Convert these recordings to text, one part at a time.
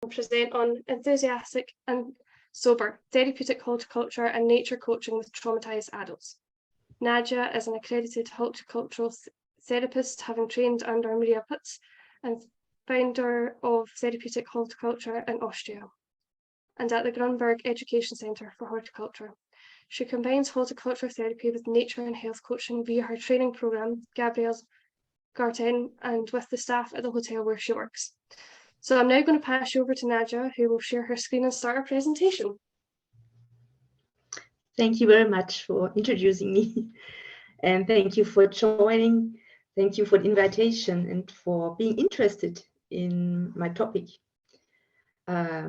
present on enthusiastic and sober therapeutic horticulture and nature coaching with traumatized adults. Nadja is an accredited horticultural therapist, having trained under Maria Putz, and founder of Therapeutic Horticulture in Austria, and at the Grunberg Education Centre for Horticulture. She combines horticulture therapy with nature and health coaching via her training programme, Gabrielle's Garten, and with the staff at the hotel where she works. So I'm now going to pass you over to Nadja, who will share her screen and start our presentation. Thank you very much for introducing me, and thank you for joining. Thank you for the invitation and for being interested in my topic. I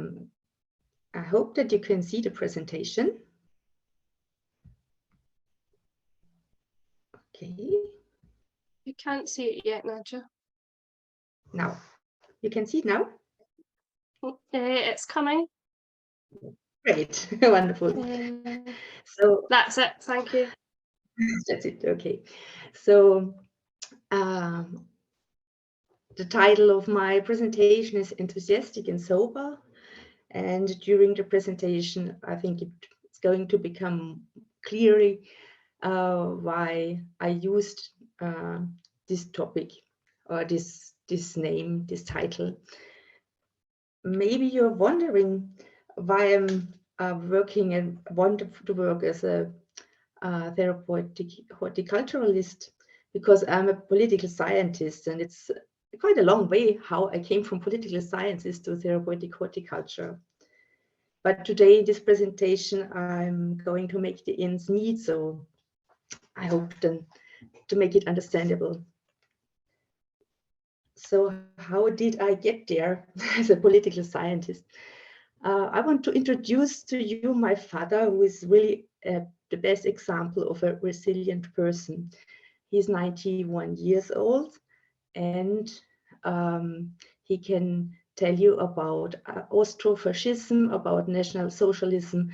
hope that you can see the presentation. Okay. You can't see it yet, Nadja. Now, you can see it now? It's coming. Great, wonderful. So that's it, thank you. That's it, okay. So the title of my presentation is Enthusiastic and Sober. And during the presentation, I think it's going to become clearly why I used this topic or this name, this title. Maybe you're wondering why I'm working and want to work as a therapeutic horticulturalist, because I'm a political scientist, and it's quite a long way how I came from political sciences to therapeutic horticulture. But today in this presentation, I'm going to make the ends meet, so I hope then to make it understandable. So how did I get there as a political scientist? I want to introduce to you my father, who is really the best example of a resilient person. He's 91 years old, and he can tell you about Austro-fascism, about National Socialism,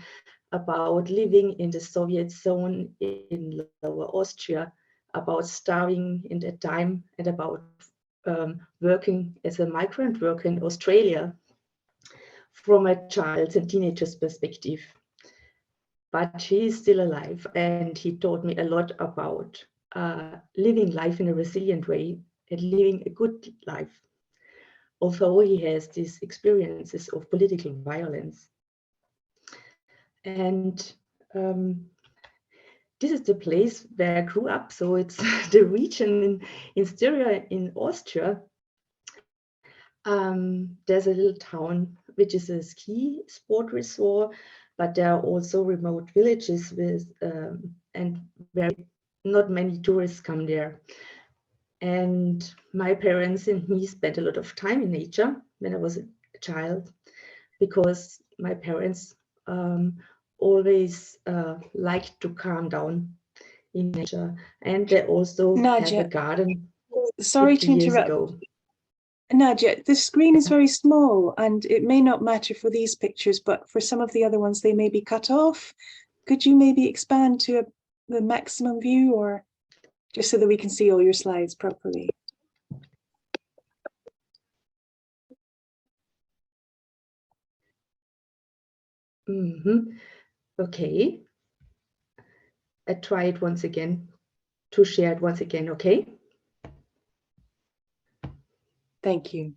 about living in the Soviet zone in Lower Austria, about starving in that time, and about working as a migrant worker in Australia from a child's and teenager's perspective. But he is still alive, and he taught me a lot about living life in a resilient way and living a good life, although he has these experiences of political violence. And this is the place where I grew up. So it's the region in Styria in Austria. There's a little town which is a ski sport resort, but there are also remote villages with and where not many tourists come there. And my parents and me spent a lot of time in nature when I was a child, because my parents always liked to calm down in nature, and they also Nadja, have a garden. Sorry to interrupt. Nadja, the screen is very small, and it may not matter for these pictures, but for some of the other ones, they may be cut off. Could you maybe expand to the maximum view, or just so that we can see all your slides properly? Okay. I try it once again to share it once again, okay? Thank you.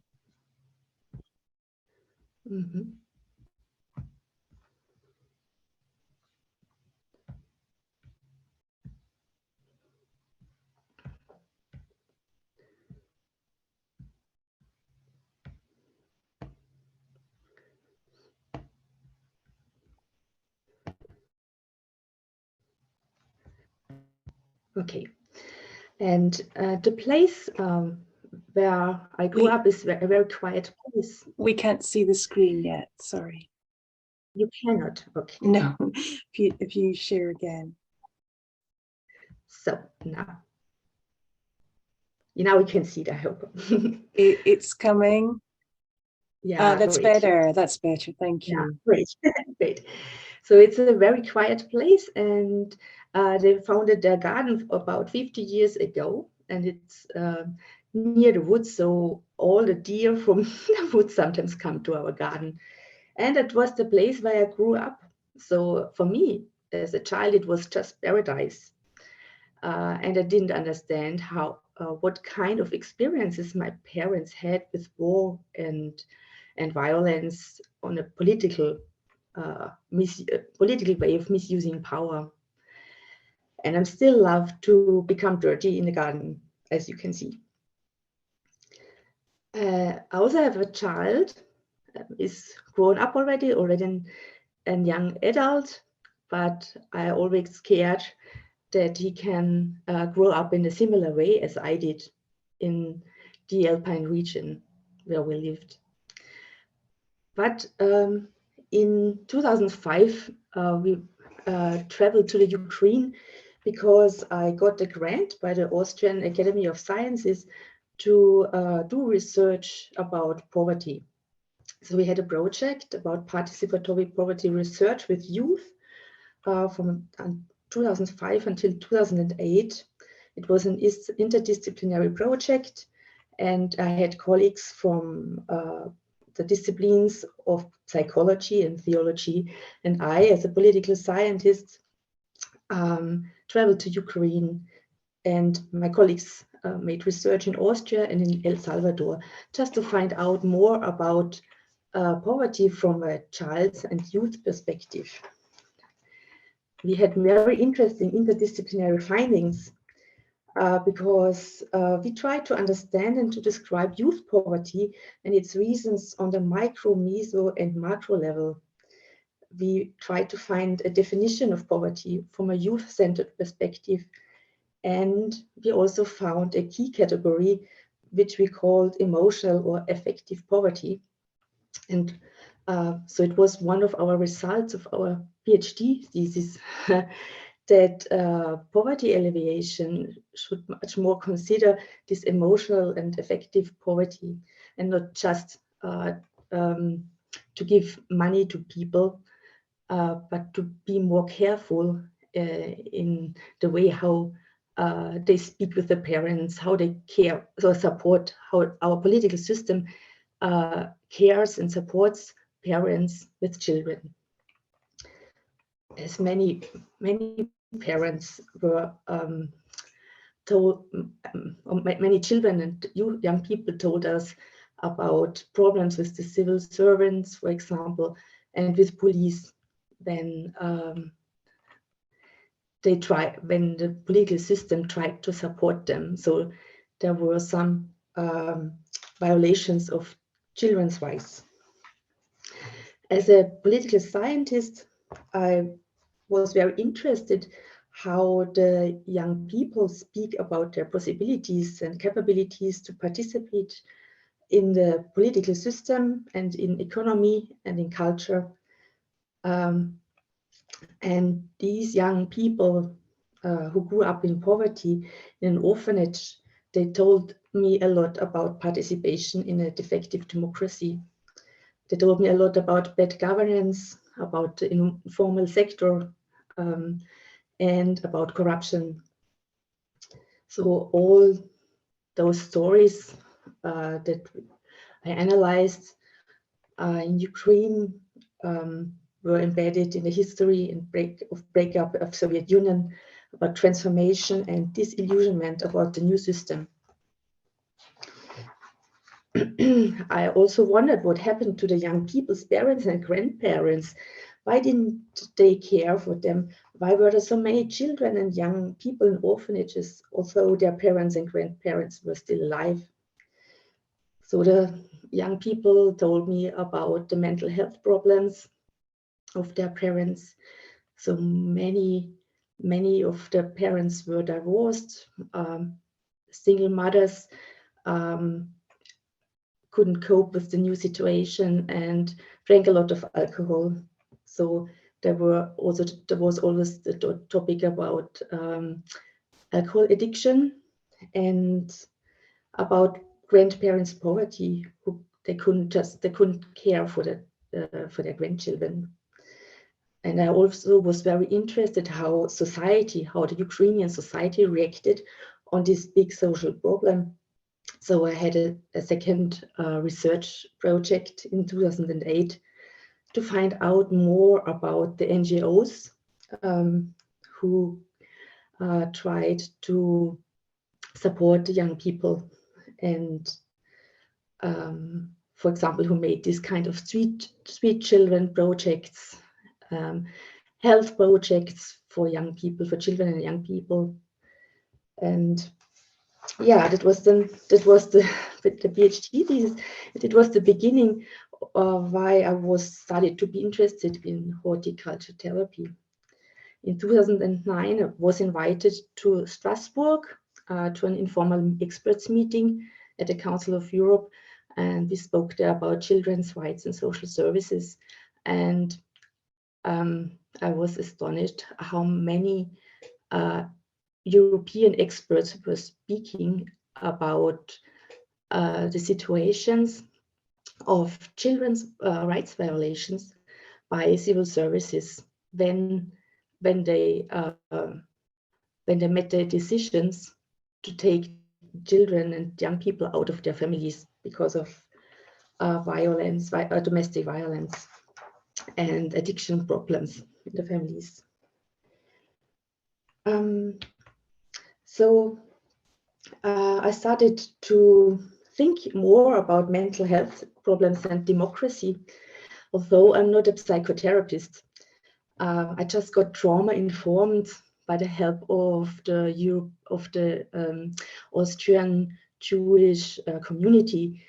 Okay. And the place where I grew up is a very quiet place. We can't see the screen yet, sorry. You cannot, okay. No, if you share again. So now we can see it, I hope. It's coming. Yeah, that's great. better. That's better. Thank you. Yeah, great. Great. So it's a very quiet place, and they founded their garden about 50 years ago, and it's near the woods, so all the deer from the woods sometimes come to our garden. And it was the place where I grew up. So for me, as a child, it was just paradise. And I didn't understand what kind of experiences my parents had with war and violence on a political way of misusing power. And I'm still love to become dirty in the garden, as you can see. I also have a child, is grown up already a young adult, but I always scared that he can grow up in a similar way as I did in the Alpine region where we lived. But in 2005, we traveled to the Ukraine because I got a grant by the Austrian Academy of Sciences to do research about poverty. So we had a project about participatory poverty research with youth from 2005 until 2008. It was an interdisciplinary project, and I had colleagues from the disciplines of psychology and theology, and I, as a political scientist, traveled to Ukraine, and my colleagues made research in Austria and in El Salvador, just to find out more about poverty from a child's and youth perspective. We had very interesting interdisciplinary findings because we tried to understand and to describe youth poverty and its reasons on the micro, meso, and macro level. We tried to find a definition of poverty from a youth-centered perspective, and we also found a key category which we called emotional or affective poverty. And so it was one of our results of our PhD thesis that poverty alleviation should much more consider this emotional and affective poverty, and not just to give money to people, but to be more careful in the way how they speak with the parents, how they care or support, how our political system cares and supports parents with children. As many parents were told, many children and young people told us about problems with the civil servants, for example, and with police when when the political system tried to support them. So there were some violations of children's rights. As a political scientist, I was very interested how the young people speak about their possibilities and capabilities to participate in the political system and in economy and in culture. And these young people who grew up in poverty in an orphanage, they told me a lot about participation in a defective democracy. They told me a lot about bad governance, about the informal sector, and about corruption. So all those stories that I analyzed in Ukraine were embedded in the history and breakup of Soviet Union, about transformation and disillusionment about the new system. I also wondered what happened to the young people's parents and grandparents. Why didn't they care for them? Why were there so many children and young people in orphanages, although their parents and grandparents were still alive? So the young people told me about the mental health problems of their parents. So many of the parents were divorced, single mothers couldn't cope with the new situation and drank a lot of alcohol. So there was always the topic about alcohol addiction and about grandparents' poverty, who they couldn't care for their grandchildren. And I also was very interested how the Ukrainian society reacted on this big social problem. So I had a second research project in 2008 to find out more about the NGOs who tried to support the young people, and for example, who made this kind of street children projects, health projects for young people, for children and young people. And yeah, that was the PhD thesis. It was the beginning of why I started to be interested in horticulture therapy. In 2009, I was invited to Strasbourg to an informal experts meeting at the Council of Europe, and we spoke there about children's rights and social services. And I was astonished how many European experts were speaking about the situations of children's rights violations by civil services when they made their decisions to take children and young people out of their families because of violence, domestic violence, and addiction problems in the families. So I started to think more about mental health problems and democracy, although I'm not a psychotherapist. I just got trauma informed by the help of the Austrian Jewish community,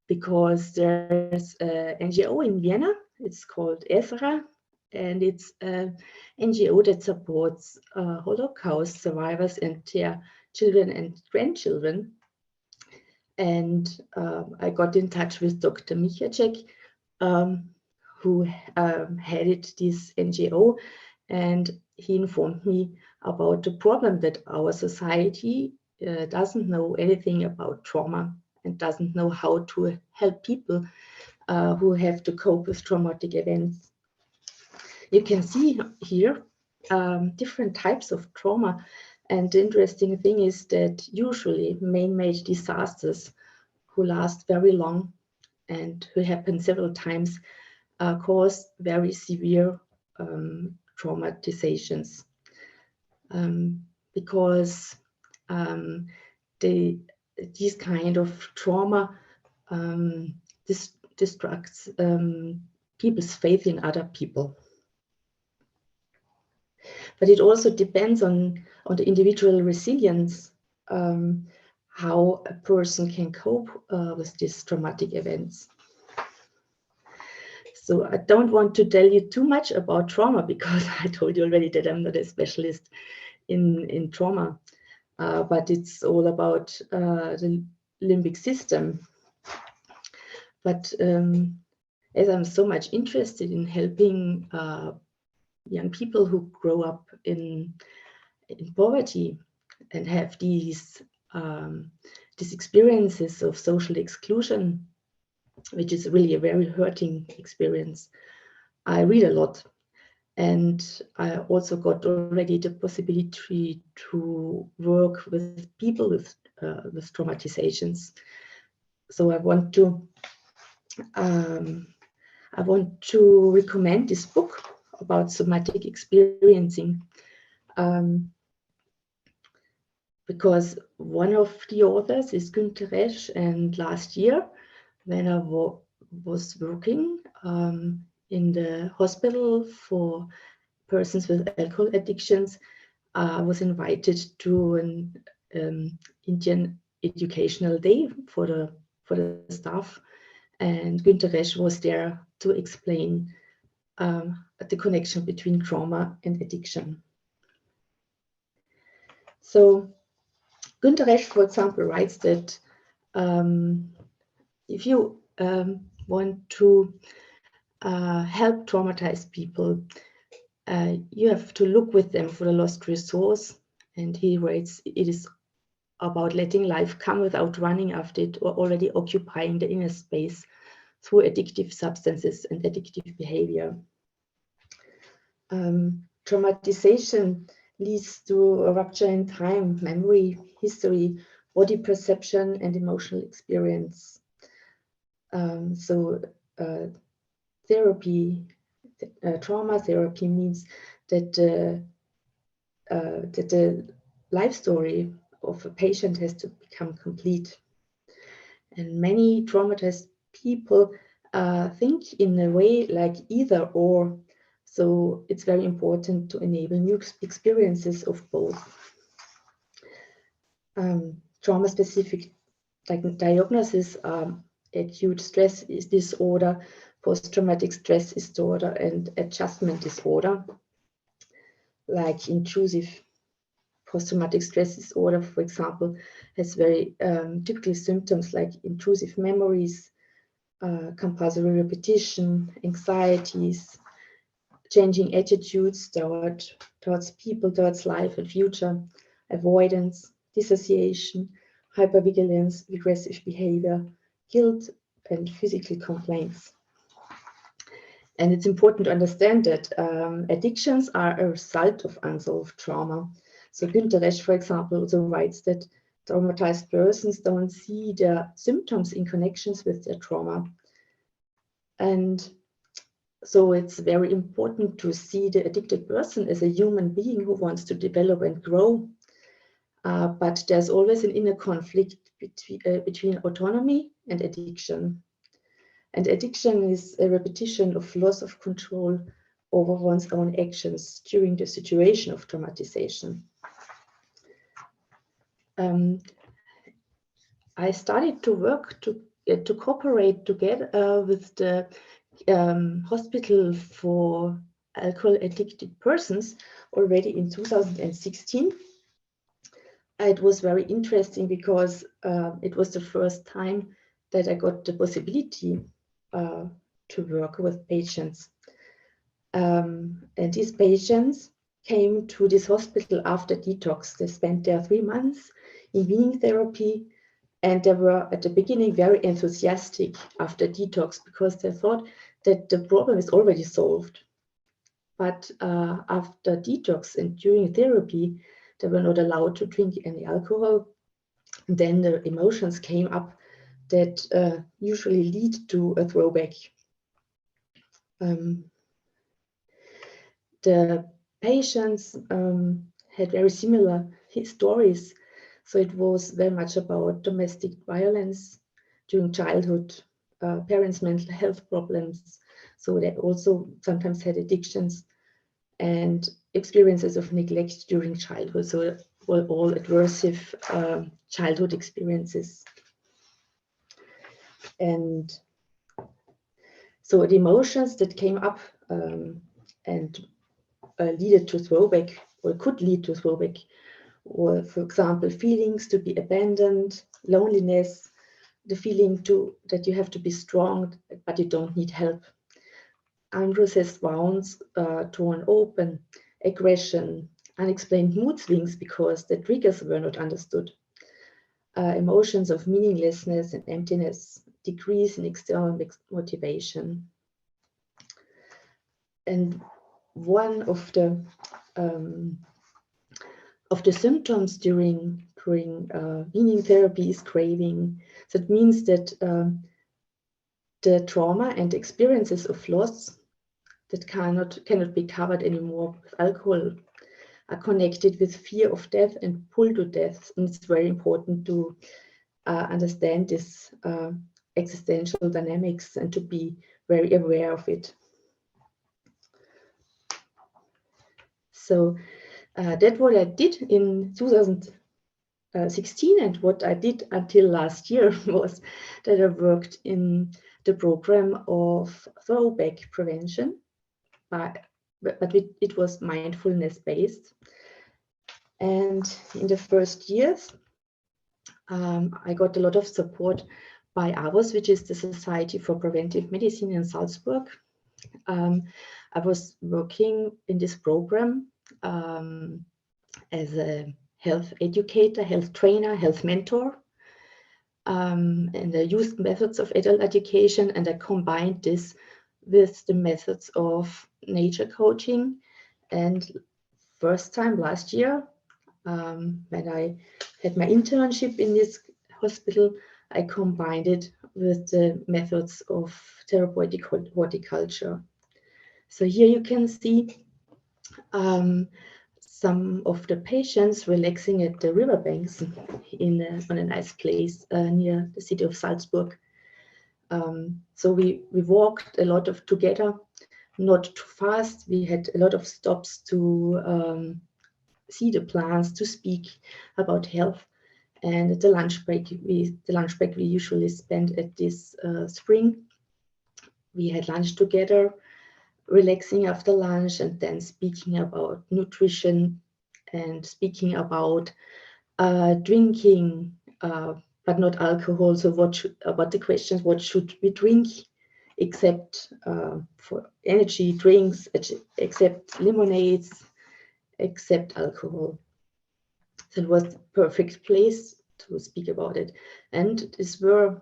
because there's an NGO in Vienna. It's called ESRA, and it's an NGO that supports Holocaust survivors and their children and grandchildren. And I got in touch with Dr. Michacek, who headed this NGO, and he informed me about the problem that our society doesn't know anything about trauma and doesn't know how to help people who have to cope with traumatic events. You can see here different types of trauma, and the interesting thing is that usually man-made disasters who last very long and who happen several times cause very severe traumatizations, because this kind of trauma destructs people's faith in other people. But it also depends on the individual resilience, how a person can cope with these traumatic events. So I don't want to tell you too much about trauma, because I told you already that I'm not a specialist in trauma, but it's all about the limbic system. But as I'm so much interested in helping young people who grow up in poverty and have these experiences of social exclusion, which is really a very hurting experience, I read a lot. And I also got already the possibility to work with people with traumatizations. So I want to recommend this book about somatic experiencing, because one of the authors is Günter Resch, and last year, when I was working in the hospital for persons with alcohol addictions, I was invited to an Indian educational day for the staff, and Günter Resch was there to explain the connection between trauma and addiction. So Günter Resch, for example, writes that if you want to help traumatized people, you have to look with them for the lost resource. And he writes, it is about letting life come without running after it or already occupying the inner space through addictive substances and addictive behavior. Traumatization leads to a rupture in time, memory, history, body perception and emotional experience. Therapy, trauma therapy means that the life story of a patient has to become complete. And many traumatized people think in a way like either or. So it's very important to enable new experiences of both. Trauma-specific diagnosis are acute stress disorder, post-traumatic stress disorder, and adjustment disorder. Like intrusive post-traumatic stress disorder, for example, has very typical symptoms like intrusive memories, compulsory repetition, anxieties, changing attitudes towards people, towards life and future, avoidance, dissociation, hypervigilance, regressive behavior, guilt, and physical complaints. And it's important to understand that addictions are a result of unsolved trauma. So Günter Resch, for example, also writes that traumatized persons don't see their symptoms in connections with their trauma. And so it's very important to see the addicted person as a human being who wants to develop and grow. But there's always an inner conflict between autonomy and addiction. And addiction is a repetition of loss of control over one's own actions during the situation of traumatization. I started to work to cooperate together with the hospital for alcohol addicted persons already in 2016. It was very interesting because it was the first time that I got the possibility to work with patients. And these patients came to this hospital after detox. They spent there 3 months in weaning therapy, and they were at the beginning very enthusiastic after detox because they thought that the problem is already solved. But after detox and during therapy, they were not allowed to drink any alcohol. And then the emotions came up that usually lead to a throwback. The patients had very similar stories. So it was very much about domestic violence during childhood, parents' mental health problems. So they also sometimes had addictions and experiences of neglect during childhood. So all adversive childhood experiences. And so the emotions that came up and leaded to throwback, or could lead to throwback, or for example, feelings to be abandoned, loneliness, the feeling that you have to be strong, but you don't need help. Unprocessed wounds torn open, aggression, unexplained mood swings because the triggers were not understood, emotions of meaninglessness and emptiness, decrease in external motivation. And one of the symptoms during weaning therapy is craving. So it means that the trauma and experiences of loss that cannot be covered anymore with alcohol are connected with fear of death and pull to death. And it's very important to understand this existential dynamics and to be very aware of it. So that's what I did in 2016, and what I did until last year was that I worked in the program of throwback prevention, but it was mindfulness based. And in the first years, I got a lot of support by AWOS, which is the Society for Preventive Medicine in Salzburg. I was working in this program as a health educator, health trainer, health mentor, and I used methods of adult education, and I combined this with the methods of nature coaching. And first time last year, when I had my internship in this hospital, I combined it with the methods of therapeutic horticulture. So here you can see some of the patients relaxing at the riverbanks on a nice place near the city of Salzburg. So we walked a lot together, not too fast. We had a lot of stops to see the plants, to speak about health. And at the lunch break we usually spend at this spring. We had lunch together, relaxing after lunch, and then speaking about nutrition and speaking about drinking, but not alcohol. So about the questions, what should we drink, except for energy drinks, except lemonades, except alcohol. So it was the perfect place to speak about it. And these were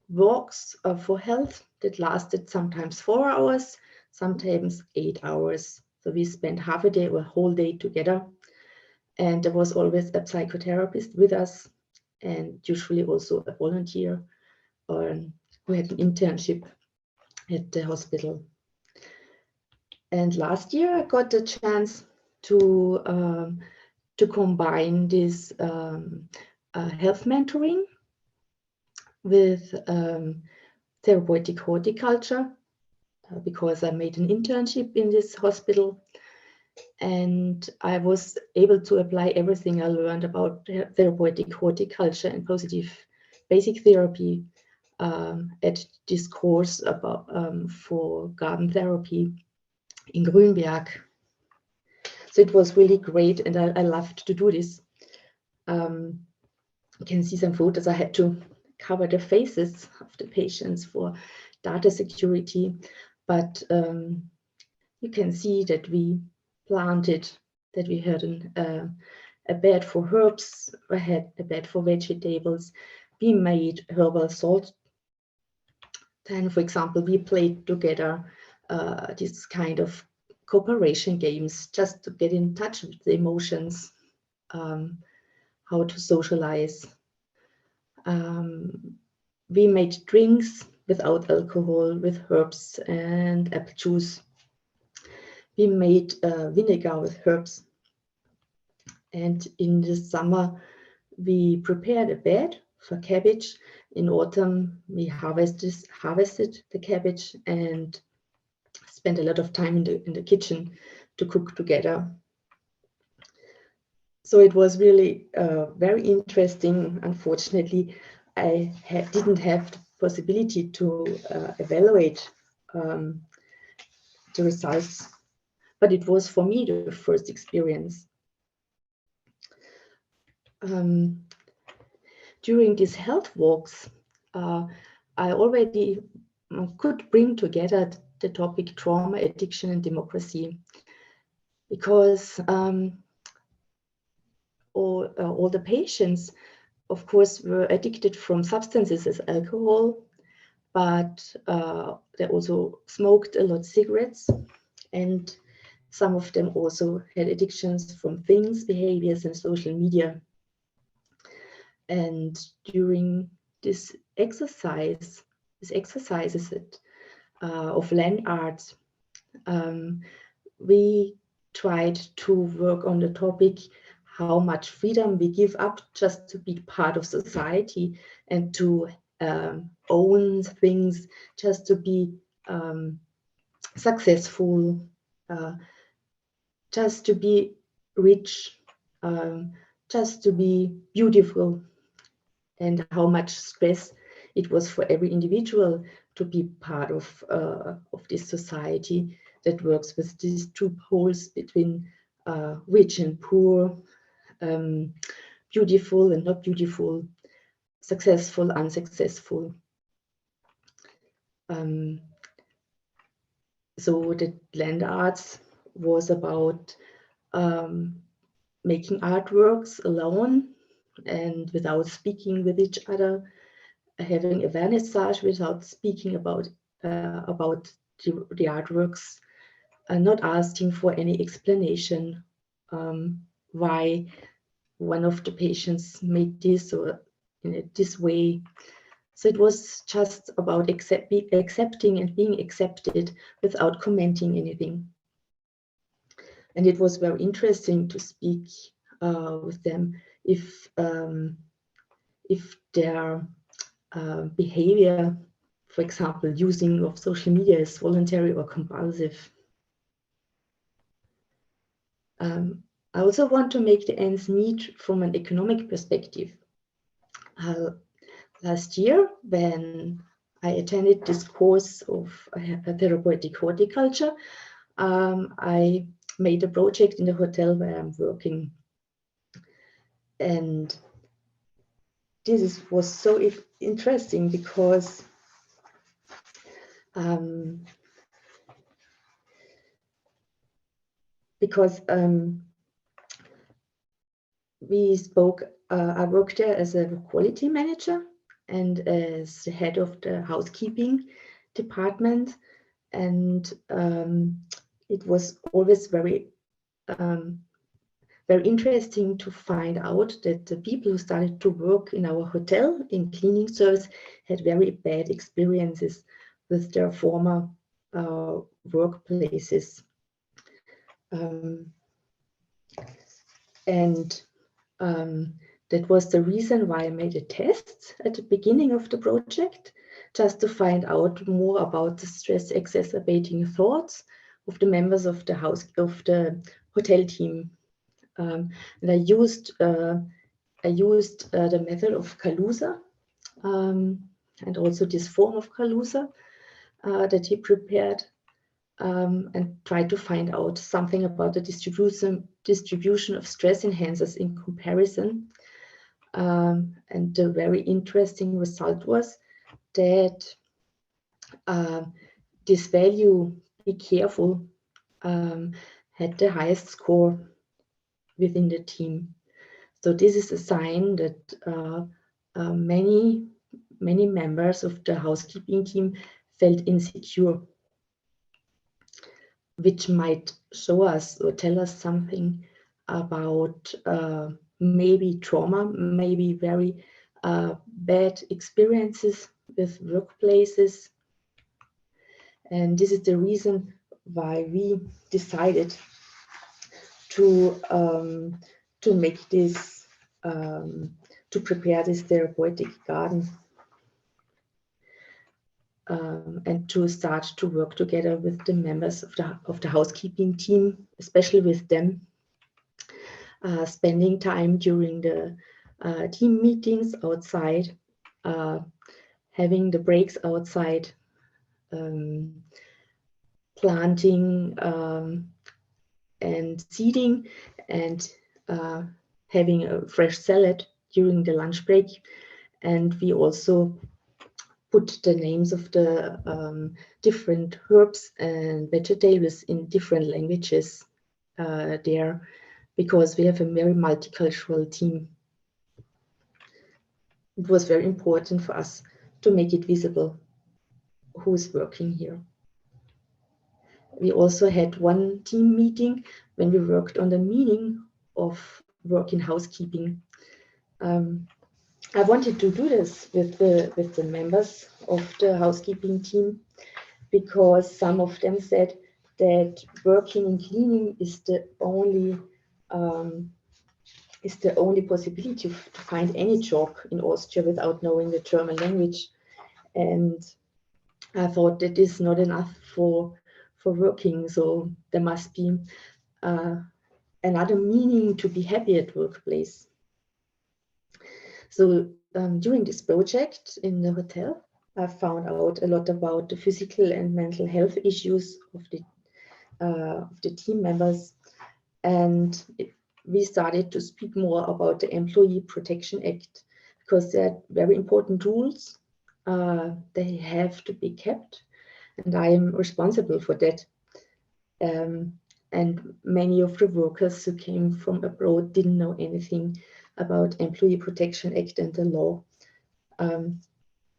walks for health that lasted sometimes 4 hours, sometimes 8 hours. So we spent half a day or a whole day together. And there was always a psychotherapist with us, and usually also a volunteer who had an internship at the hospital. And last year I got the chance to combine this health mentoring with therapeutic horticulture, because I made an internship in this hospital, and I was able to apply everything I learned about therapeutic horticulture and positive basic therapy at this course about for garden therapy in Grünberg. So it was really great, and I loved to do this. You can see some photos. I had to cover the faces of the patients for data security, but you can see that we planted, that we had a bed for herbs, I had a bed for vegetables, we made herbal salt. Then, for example, we played together this kind of cooperation games, just to get in touch with the emotions, how to socialize. We made drinks without alcohol, with herbs and apple juice. We made vinegar with herbs. And in the summer, we prepared a bed for cabbage. In autumn, we harvested the cabbage and spent a lot of time in the kitchen to cook together. So it was really very interesting. Unfortunately, I didn't have the possibility to evaluate the results, but it was for me the first experience. During these health walks, I already could bring together the topic trauma, addiction, and democracy, because all the patients, of course, were addicted from substances as alcohol, but they also smoked a lot of cigarettes, and some of them also had addictions from things, behaviors, and social media. And during this exercises of land arts, we tried to work on the topic how much freedom we give up just to be part of society and to own things, just to be successful, just to be rich, just to be beautiful, and how much stress it was for every individual to be part of this society that works with these two poles between rich and poor, beautiful and not beautiful, successful, unsuccessful. So the land arts was about making artworks alone and without speaking with each other, having a vernissage without speaking about the artworks, and not asking for any explanation. why one of the patients made this or in this way. So it was just about accepting and being accepted without commenting anything. And it was very interesting to speak with them if their behavior, for example, using of social media, is voluntary or compulsive. I also want to make the ends meet from an economic perspective. Last year, when I attended this course of therapeutic horticulture, I made a project in the hotel where I'm working. And this was so interesting because we spoke, I worked there as a quality manager and as the head of the housekeeping department. And it was always very interesting to find out that the people who started to work in our hotel in cleaning service had very bad experiences with their former workplaces. That was the reason why I made a test at the beginning of the project, just to find out more about the stress-exacerbating thoughts of the members of the hotel team. And I used the method of Kaluza and also this form of Kaluza that he prepared, and tried to find out something about the distribution of stress enhancers in comparison. And the very interesting result was that this value, be careful, had the highest score within the team. So this is a sign that many members of the housekeeping team felt insecure, which might show us or tell us something about maybe trauma, maybe very bad experiences with workplaces. And this is the reason why we decided to make this, to prepare this therapeutic garden, and to start to work together with the members of the housekeeping team, especially with them, spending time during the team meetings outside, having the breaks outside, planting and seeding, and having a fresh salad during the lunch break. And we also put the names of the different herbs and vegetables in different languages there, because we have a very multicultural team. It was very important for us to make it visible who's working here. We also had one team meeting when we worked on the meaning of work in housekeeping. I wanted to do this with the members of the housekeeping team, because some of them said that working in cleaning is the only possibility to find any job in Austria without knowing the German language. And I thought that is not enough for working, so there must be another meaning to be happy at workplace. So during this project in the hotel, I found out a lot about the physical and mental health issues of the team members, and we started to speak more about the Employee Protection Act, because they're very important rules. They have to be kept, and I am responsible for that. And many of the workers who came from abroad didn't know anything about Employee Protection Act and the law.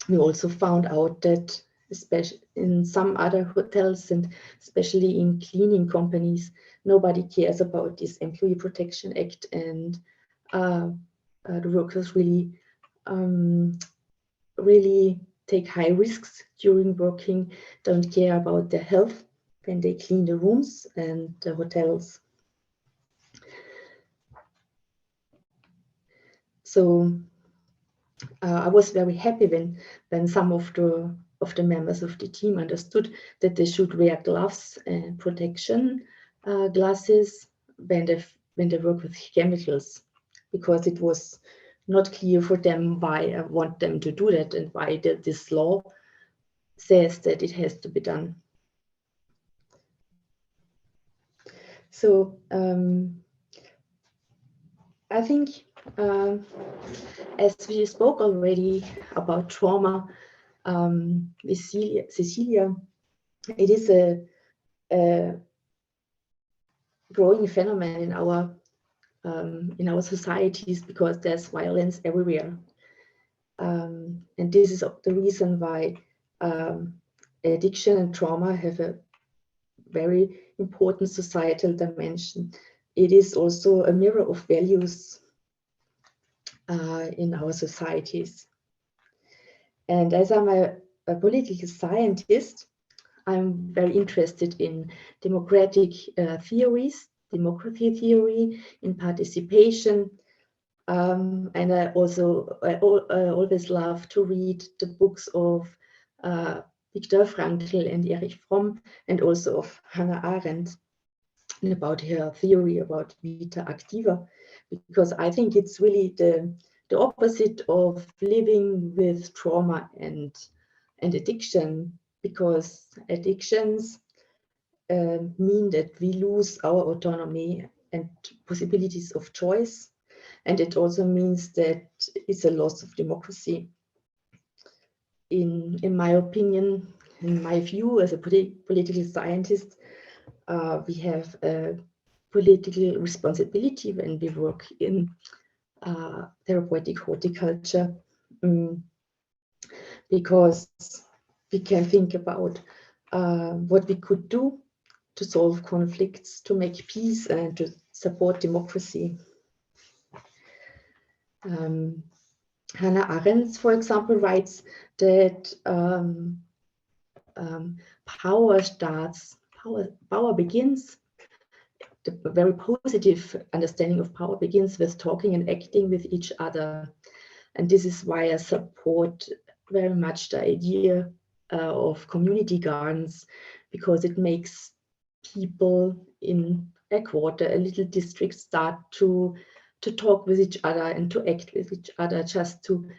We also found out that, especially in some other hotels and especially in cleaning companies, nobody cares about this Employee Protection Act, and the workers really take high risks during working, don't care about their health when they clean the rooms and the hotels. So I was very happy when some of the members of the team understood that they should wear gloves and protection glasses when they work with chemicals, because it was not clear for them why I want them to do that and why this law says that it has to be done. So I think as we spoke already about trauma with Cecilia, it is a growing phenomenon in our societies, because there's violence everywhere. And this is the reason why addiction and trauma have a very important societal dimension. It is also a mirror of values in our societies. And as I'm a political scientist, I'm very interested in democratic theories, democracy theory, in participation. And I always love to read the books of Viktor Frankl and Erich Fromm, and also of Hannah Arendt, and about her theory about vita activa, because I think it's really the opposite of living with trauma and addiction, because addictions mean that we lose our autonomy and possibilities of choice. And it also means that it's a loss of democracy. In my opinion, in my view as a political scientist, we have a political responsibility when we work in therapeutic horticulture, because we can think about what we could do to solve conflicts, to make peace, and to support democracy. Hannah Arendt, for example, writes that power begins, the very positive understanding of power begins with talking and acting with each other. And this is why I support very much the idea of community gardens, because it makes people in a quarter, a little district, start to talk with each other and to act with each other, just to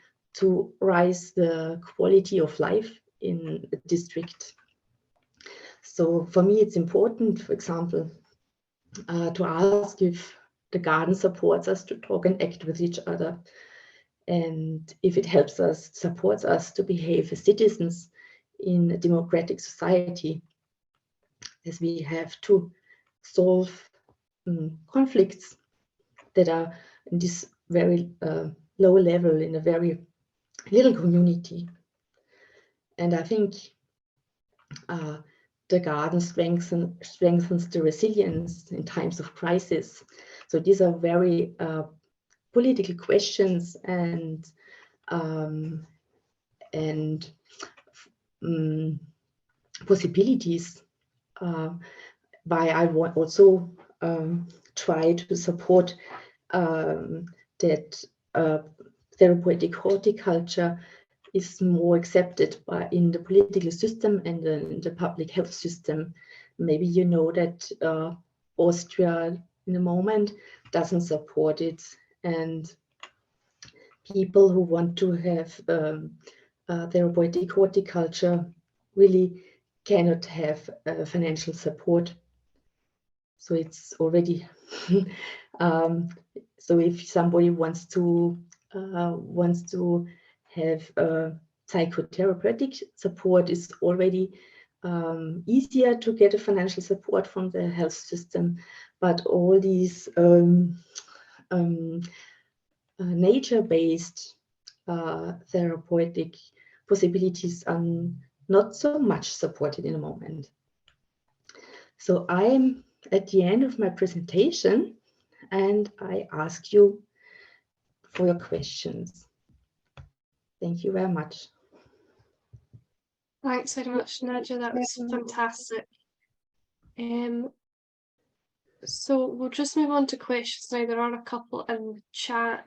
raise the quality of life in a district. So for me, it's important, for example, to ask if the garden supports us to talk and act with each other, and if it helps us, supports us to behave as citizens in a democratic society, as we have to solve conflicts that are in this very low level, in a very little community. And I think the garden strengthens the resilience in times of crisis. So these are very political questions and possibilities, why I also try to support that therapeutic horticulture is more accepted in the political system and in the public health system. Maybe you know that Austria in the moment doesn't support it, and people who want to have therapeutic horticulture really cannot have financial support. So it's already so if somebody wants to have psychotherapeutic support, is already easier to get a financial support from the health system. But all these nature-based therapeutic possibilities are not so much supported in the moment. So I'm at the end of my presentation, and I ask you for your questions. Thank you very much. Thanks very much, Nadja. That was fantastic. So we'll just move on to questions now. There are a couple in the chat.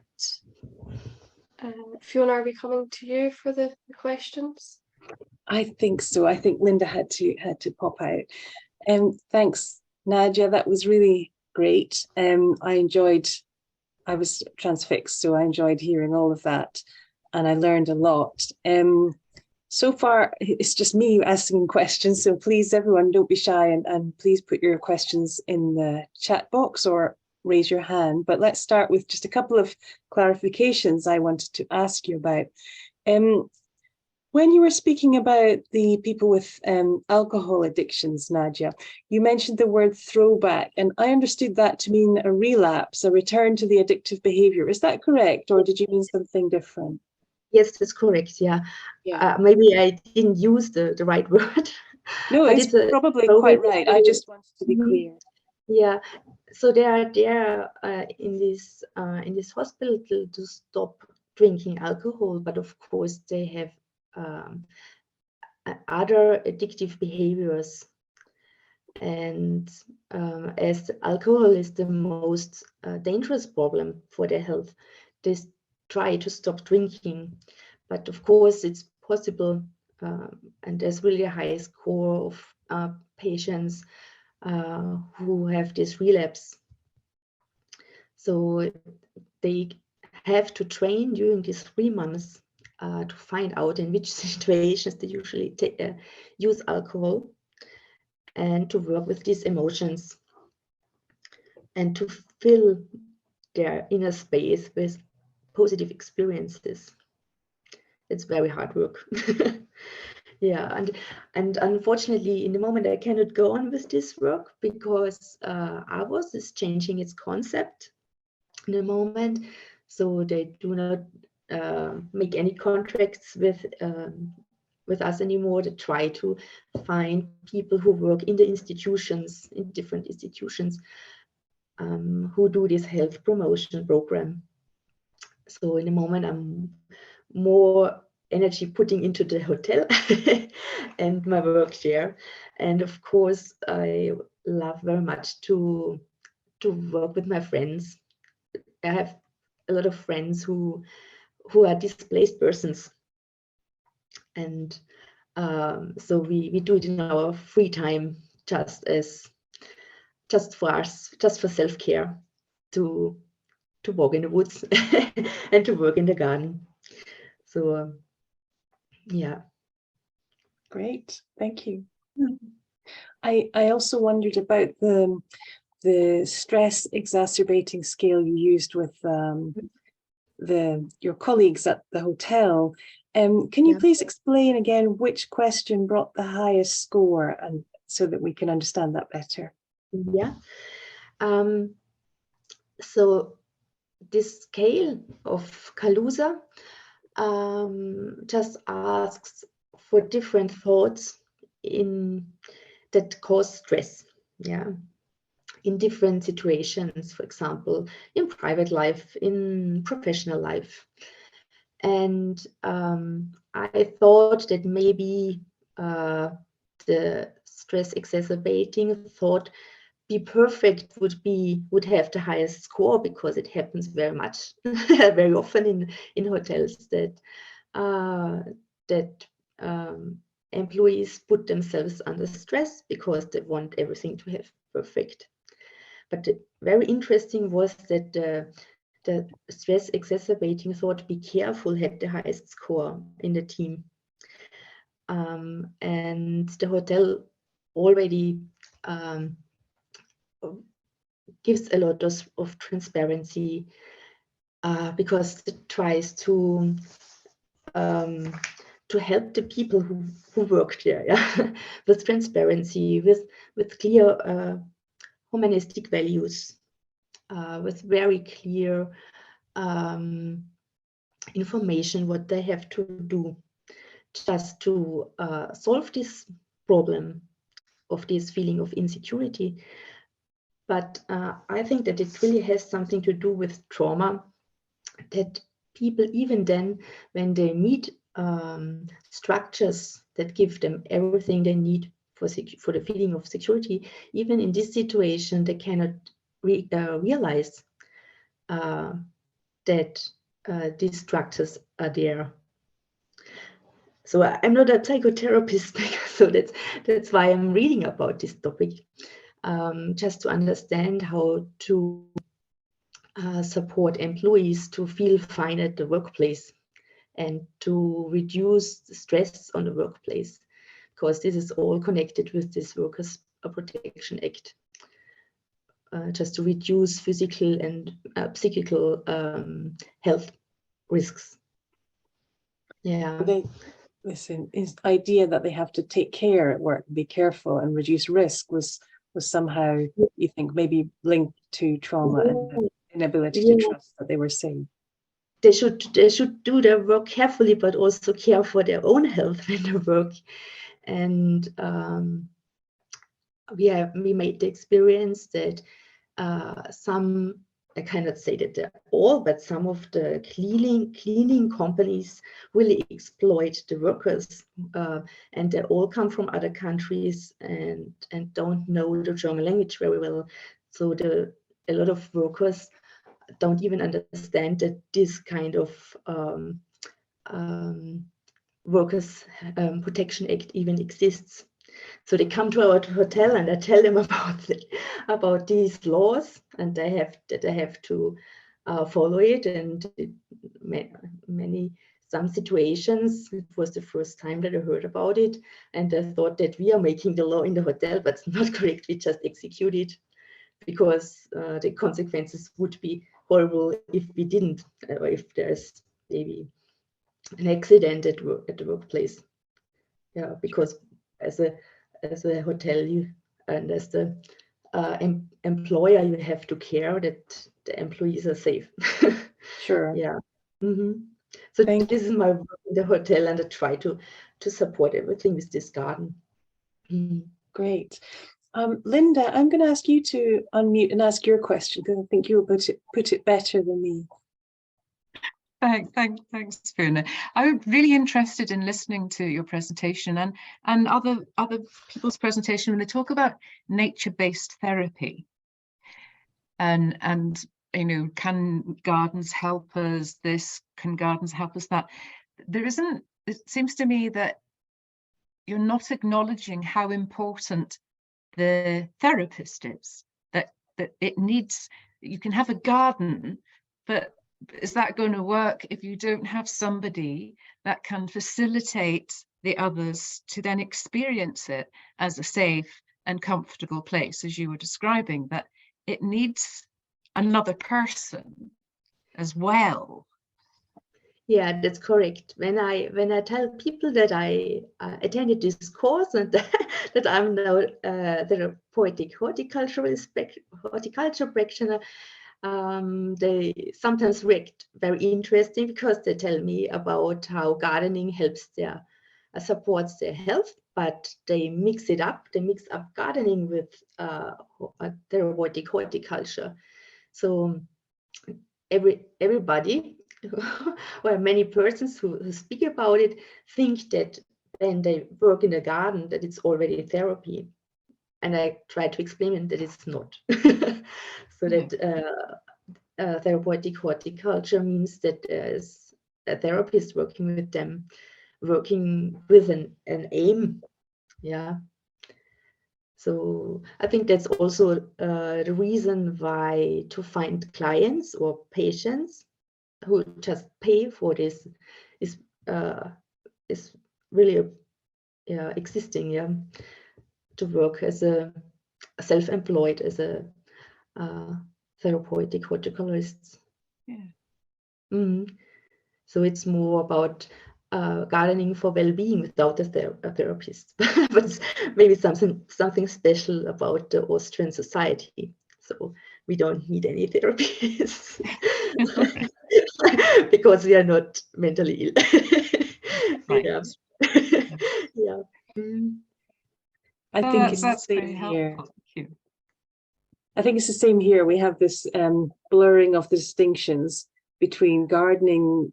Fiona, are we coming to you for the questions? I think so. I think Linda had to pop out. Thanks, Nadja. That was really great. I was transfixed, so I enjoyed hearing all of that, and I learned a lot. So far, it's just me asking questions, so please, everyone, don't be shy, and please put your questions in the chat box or raise your hand. But let's start with just a couple of clarifications I wanted to ask you about. When you were speaking about the people with alcohol addictions, Nadja, you mentioned the word throwback, and I understood that to mean a relapse, a return to the addictive behavior. Is that correct, or did you mean something different? Yes, that's correct. Yeah. Maybe I didn't use the right word. No, it's probably quite right. I just wanted to be clear. Yeah. So they are there in this hospital to stop drinking alcohol, but of course they have other addictive behaviors. And as alcohol is the most dangerous problem for their health, they try to stop drinking. But of course, it's possible, and there's really a high score of patients who have this relapse. So they have to train during these 3 months to find out in which situations they usually use alcohol, and to work with these emotions and to fill their inner space with positive experiences. It's very hard work. Yeah, and unfortunately, in the moment, I cannot go on with this work because AWOS is changing its concept in the moment. So they do not make any contracts with us anymore. They try to find people who work in the institutions, in different institutions, who do this health promotion program. So in the moment, I'm more energy putting into the hotel and my work there. And of course, I love very much to work with my friends. I have a lot of friends who are displaced persons, and so we do it in our free time, just for us, just for self-care, to walk in the woods and to work in the garden. So yeah. Great, thank you. I also wondered about the stress-exacerbating scale you used with your colleagues at the hotel. Can you please explain again which question brought the highest score, and so that we can understand that better? Yeah. So this scale of Kaluza just asks for different thoughts that cause stress. Yeah. In different situations, for example, in private life, in professional life. And I thought that maybe the stress-exacerbating thought, be perfect, would have the highest score, because it happens very much, very often in hotels that employees put themselves under stress because they want everything to have perfect. But very interesting was that the stress-exacerbating thought, be careful, had the highest score in the team. And the hotel already gives a lot of transparency, because it tries to help the people who work there, yeah? With transparency, with clear humanistic values, with very clear information what they have to do, just to solve this problem of this feeling of insecurity. But I think that it really has something to do with trauma, that people, even then, when they meet structures that give them everything they need for the feeling of security, even in this situation, they cannot realize that these structures are there. So I'm not a psychotherapist, so that's why I'm reading about this topic, just to understand how to support employees to feel fine at the workplace and to reduce the stress on the workplace, because this is all connected with this Workers' Protection Act, just to reduce physical and psychical health risks. Yeah. His idea that they have to take care at work, be careful and reduce risk was somehow, you think, maybe linked to trauma and the inability to trust that they were safe. They should do their work carefully, but also care for their own health when they work. And we made the experience that some, I cannot say that they're all, but some of the cleaning companies really exploit the workers, and they all come from other countries and don't know the German language very well. So a lot of workers don't even understand that this kind of Workers' Protection Act even exists. So they come to our hotel and I tell them about these laws, and they have to follow it. And some situations, it was the first time that I heard about it, and I thought that we are making the law in the hotel, but it's not correct. We just execute it, because the consequences would be horrible if we didn't, or if there's maybe an accident at the workplace. Yeah, because as a hotel and as the employer, you have to care that the employees are safe. Sure. Yeah. Mm-hmm. So this is my work in the hotel, and I try to support everything with this garden. Mm-hmm. Great. Linda, I'm going to ask you to unmute and ask your question, because I think you'll put it better than me. Thanks, Fiona. I'm really interested in listening to your presentation and other people's presentation when they talk about nature-based therapy. And you know, can gardens help us this? Can gardens help us that? It seems to me that you're not acknowledging how important the therapist is, that it needs, you can have a garden, but is that going to work if you don't have somebody that can facilitate the others to then experience it as a safe and comfortable place, as you were describing, that it needs another person as well? Yeah, that's correct. When I tell people that I attended this course and that I'm now therapeutic horticulture practitioner, they sometimes react very interesting, because they tell me about how gardening helps supports their health, but they mix it up. They mix up gardening with therapeutic horticulture. So everybody or many persons who speak about it think that when they work in a garden that it's already therapy, and I try to explain that it's not. So that therapeutic horticulture means that there's a therapist working with them, working with an aim. Yeah. So I think that's also the reason why to find clients or patients who just pay for this is really existing. Yeah, to work as a self-employed as a therapeutic horticulturist. Yeah. Mm-hmm. So it's more about gardening for well-being without a therapist, but it's maybe something special about the Austrian society. So we don't need any therapists because we are not mentally ill. Right. Yeah. Yeah. I think it's the That's same very here. helpful. Thank you. I think it's the same here. We have this blurring of the distinctions between gardening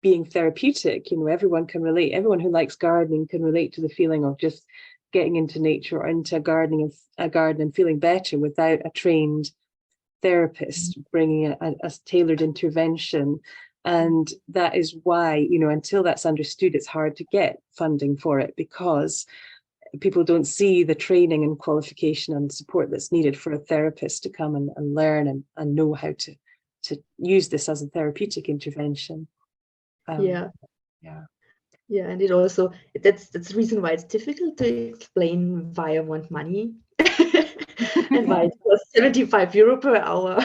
being therapeutic. You know, everyone can relate. Everyone who likes gardening can relate to the feeling of just getting into nature or into a garden and feeling better without a trained therapist bringing a tailored intervention. And that is why, you know, until that's understood, it's hard to get funding for it, because people don't see the training and qualification and support that's needed for a therapist to come and learn and know how to use this as a therapeutic intervention. Yeah, Yeah. and it also, that's the reason why it's difficult to explain why I want money and why it costs €75 per hour.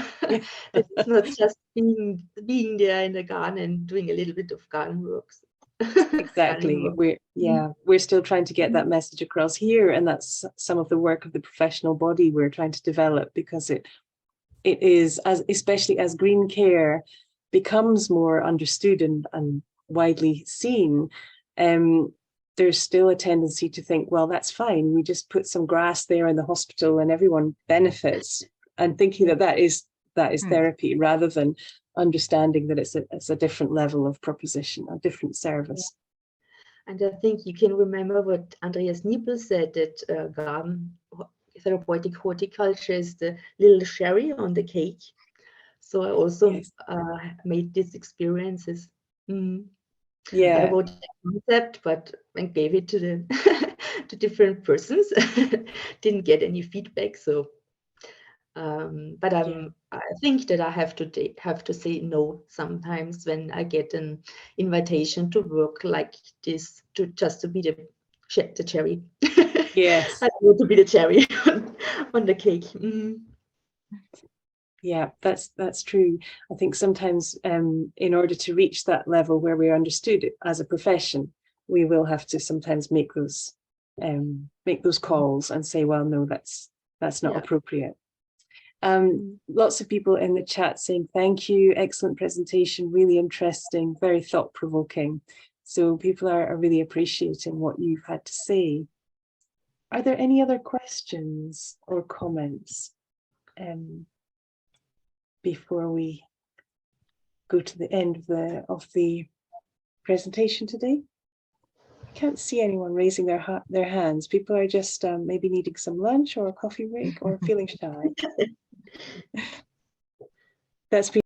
It's not just being there in the garden and doing a little bit of garden works. Exactly. We're still trying to get that message across here, and that's some of the work of the professional body we're trying to develop, because it is, especially as green care becomes more understood and widely seen, there's still a tendency to think, well, that's fine, we just put some grass there in the hospital and everyone benefits, and thinking that is therapy, rather than understanding that it's a different level of proposition, a different service. And I think you can remember what Andreas Niebel said, that garden therapeutic horticulture is the little cherry on the cake. So I also made these experiences. I wrote the concept, but and gave it to the to different persons. Didn't get any feedback. So, but I think that I have to say no sometimes when I get an invitation to work like this, to be the cherry. Yes. I want to be the cherry on the cake. Yeah, that's true. I think sometimes in order to reach that level where we're understood as a profession, we will have to sometimes make those calls and say, well, no, that's not appropriate. Lots of people in the chat saying thank you, excellent presentation, really interesting, very thought-provoking. So people are really appreciating what you've had to say. Are there any other questions or comments before we go to the end of the presentation today? I can't see anyone raising their hands. People are just maybe needing some lunch or a coffee break or feeling shy. That's been